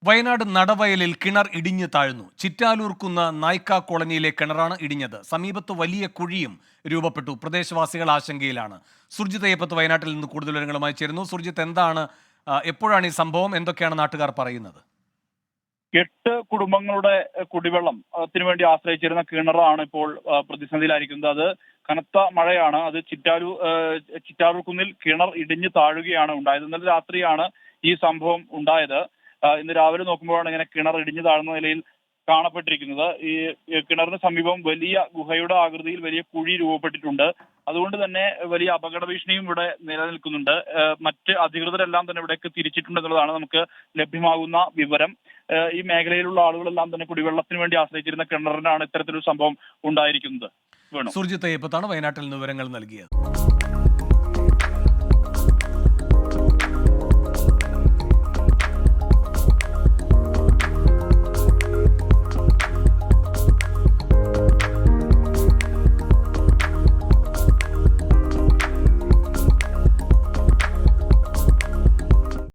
വയനാട് നടവയലിൽ കിണർ ഇടിഞ്ഞു താഴ്ന്നു. ചിറ്റാലൂർക്കുന്ന് നായ്ക്ക കോളനിയിലെ കിണറാണ് ഇടിഞ്ഞത്. സമീപത്ത് വലിയ കുഴിയും രൂപപ്പെട്ടു. പ്രദേശവാസികൾ ആശങ്കയിലാണ്. സുർജിത് അയ്യപ്പത്ത് വയനാട്ടിൽ നിന്ന് കൂടുതൽ വിവരങ്ങളുമായി ചേരുന്നു. സുർജിത്ത്, എന്താണ് എപ്പോഴാണ് ഈ സംഭവം? എന്തൊക്കെയാണ് നാട്ടുകാർ പറയുന്നത്? 8 കുടുംബങ്ങളുടെ കുടിവെള്ളത്തിന് വേണ്ടി ആശ്രയിച്ചിരുന്ന കിണറാണ് ഇപ്പോൾ പ്രതിസന്ധിയിലായിരിക്കുന്നത്. അത് കനത്ത മഴയാണ്. അത് ചിറ്റാലൂർ കുന്നിൽ കിണർ ഇടിഞ്ഞു താഴുകയാണ് ഉണ്ടായത്. ഇന്നലെ രാത്രിയാണ് ഈ സംഭവം ഉണ്ടായത്. ഇന്ന് രാവിലെ നോക്കുമ്പോഴാണ് ഇങ്ങനെ കിണർ ഇടിഞ്ഞു താഴ്ന്ന നിലയിൽ കാണപ്പെട്ടിരിക്കുന്നത്. ഈ കിണറിന് സമീപം വലിയ ഗുഹയുടെ ആകൃതിയിൽ വലിയ കുഴി രൂപപ്പെട്ടിട്ടുണ്ട്. അതുകൊണ്ട് തന്നെ വലിയ അപകട ഭീഷണിയും ഇവിടെ നിലനിൽക്കുന്നുണ്ട്. മറ്റ് അധികൃതരെല്ലാം തന്നെ ഇവിടേക്ക് തിരിച്ചിട്ടുണ്ടെന്നുള്ളതാണ് നമുക്ക് ലഭ്യമാകുന്ന വിവരം. ഈ മേഖലയിലുള്ള ആളുകളെല്ലാം തന്നെ കുടിവെള്ളത്തിന് വേണ്ടി ആശ്രയിച്ചിരുന്ന കിണറിനാണ് ഇത്തരത്തിലൊരു സംഭവം ഉണ്ടായിരിക്കുന്നത്. സുർജിത് അയ്യപ്പത്താണ് വയനാട്ടിൽ നിന്ന് വിവരങ്ങൾ നൽകിയത്.